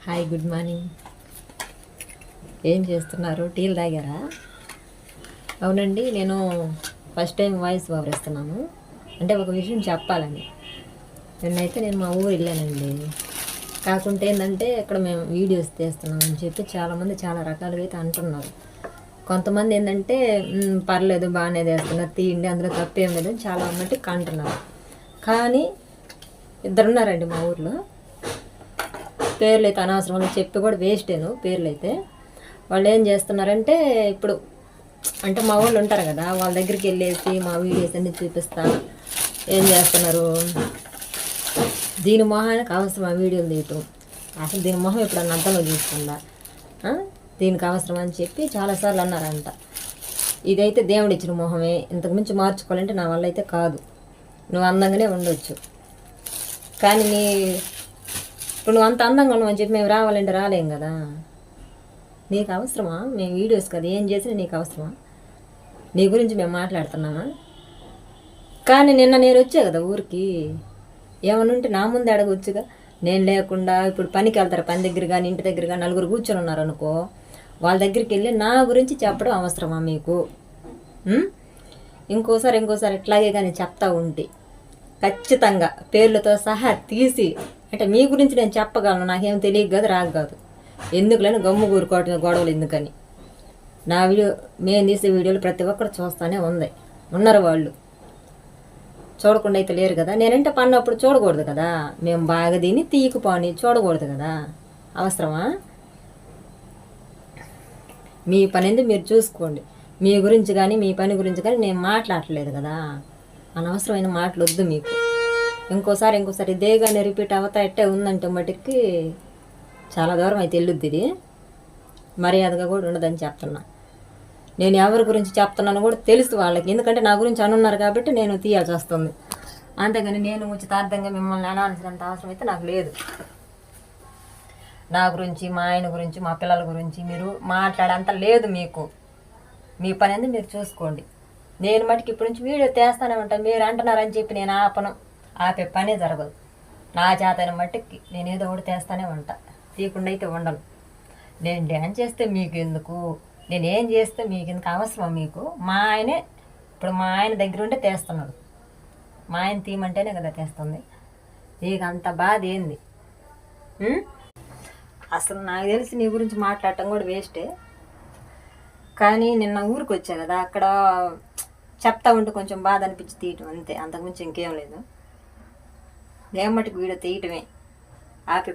Hi, good morning. ఏం చేస్తున్నారు? టీలు తాగారా? అవునండి, నేను ఫస్ట్ టైం వాయిస్ ఓవర్ ఇస్తున్నాను. అంటే ఒక విషయం చెప్పాలని. నిన్నైతే నేను మా ఊరు వెళ్ళానండి. కాకుంటే ఏంటంటే ఇక్కడ మేము వీడియోస్ తీస్తున్నాం అని చెప్పి చాలామంది చాలా రకాలుగా అయితే అంటున్నారు. కొంతమంది ఏంటంటే పర్లేదు, బాగానే తీస్తున్నారు, తీయండి, అందులో తప్పేం లేదని చాలా మట్టుకు అంటున్నారు. కానీ ఇద్దరున్నారండి మా ఊర్లో. పేర్లు అయితే అనవసరం చెప్పి కూడా వేస్టేను. పేర్లు అయితే వాళ్ళు ఏం చేస్తున్నారంటే ఇప్పుడు అంటే మా వాళ్ళు ఉంటారు కదా, వాళ్ళ దగ్గరికి వెళ్ళేసి మా వీడియోస్ అన్ని చూపిస్తా ఏం చేస్తున్నారు, దీని మొహానికి అవసరం ఆ వీడియోలు తీయటం, అసలు దీని మొహం ఎప్పుడన్నా అర్థంలో చూసుకుందా, దీనికి అవసరం అని చెప్పి చాలాసార్లు అన్నారంట. ఇదైతే దేవుడిచ్చిన మొహమే, ఇంతకుమించి మార్చుకోవాలంటే నా వల్ల అయితే కాదు. నువ్వు అందంగానే ఉండొచ్చు, కానీ ఇప్పుడు నువ్వు అంత అందంగా ఉన్నావు అని చెప్పి మేము రావాలంటే రాలేం కదా. నీకు అవసరమా? మేము వీడియోస్ కదా ఏం చేసినా నీకు అవసరమా? నీ గురించి మేము మాట్లాడుతున్నామా? కానీ నిన్న నేను వచ్చా కదా ఊరికి, ఏమన్నా ఉంటే నా ముందే అడగవచ్చుగా. నేను లేకుండా ఇప్పుడు పనికి వెళ్తారు, పని దగ్గర కానీ ఇంటి దగ్గర కానీ నలుగురు కూర్చొని ఉన్నారు అనుకో, వాళ్ళ దగ్గరికి వెళ్ళి నా గురించి చెప్పడం అవసరమా మీకు? ఇంకోసారి ఇట్లాగే కానీ చెప్తా ఉంటే ఖచ్చితంగా పేర్లతో సహా తీసి, అంటే మీ గురించి నేను చెప్పగలను, నాకేం తెలియదు కదా, రాదు కాదు, ఎందుకులేని గమ్ము కూరుకోవటం గొడవలు ఎందుకని. నా వీడియో మేము తీసే వీడియోలు ప్రతి ఒక్కరు చూస్తూనే ఉన్నారు. వాళ్ళు చూడకుండా అయితే లేరు కదా. నేనంటే పన్నప్పుడు చూడకూడదు కదా, మేము బాగా దీన్ని తీయకుపోని చూడకూడదు కదా. అవసరమా? మీ పని ఎందుకు మీరు చూసుకోండి. మీ గురించి కానీ మీ పని గురించి కానీ నేను మాట్లాడలేదు కదా. అనవసరమైన మాటలు వద్దు మీకు. ఇంకోసారి ఇదే కానీ రిపీట్ అవుతా ఎట్టే ఉందంటే మటుకి చాలా దూరం అయితే వెళ్ళొద్ది. ఇది మర్యాదగా కూడా ఉండదని చెప్తున్నా. నేను ఎవరి గురించి చెప్తున్నాను కూడా తెలుసు వాళ్ళకి, ఎందుకంటే నా గురించి అనున్నారు కాబట్టి నేను తీయాల్సి వస్తుంది. అంతేగాని నేను ఉచితార్థంగా మిమ్మల్ని అనాల్సినంత అవసరం అయితే నాకు లేదు. నా గురించి, మా ఆయన గురించి, మా పిల్లల గురించి మీరు మాట్లాడేంత లేదు మీకు. మీ పని అనేది మీరు చూసుకోండి. నేను మటుకు ఇప్పటి నుంచి వీడియో తీస్తానే ఉంటాను. మీరు అంటున్నారని చెప్పి నేను ఆపే పనే జరగదు. నా చేతైన మట్టుకి నేను ఏదో ఒకటి తీస్తానే ఉంటా, తీయకుండా అయితే ఉండను. నేను డ్యాన్స్ చేస్తే మీకు ఎందుకు, నేను ఏం చేస్తే మీకు ఎందుకు అవసరం మీకు? మా ఆయనే ఇప్పుడు మా ఆయన దగ్గర ఉంటే తీస్తున్నాడు, మా ఆయన తీయమంటేనే కదా తీస్తుంది. నీకు అంత బాధ ఏంది? అసలు నాకు తెలిసి నీ గురించి మాట్లాడటం కూడా వేస్టే. కానీ నిన్న ఊరికి వచ్చా కదా, అక్కడ చెప్తా ఉంటే కొంచెం బాధ అనిపించి తీయటం అంతే, అంతకుమించి ఇంకేం లేదు. నేను మటుకు వీడియో తీయటమే ఆపి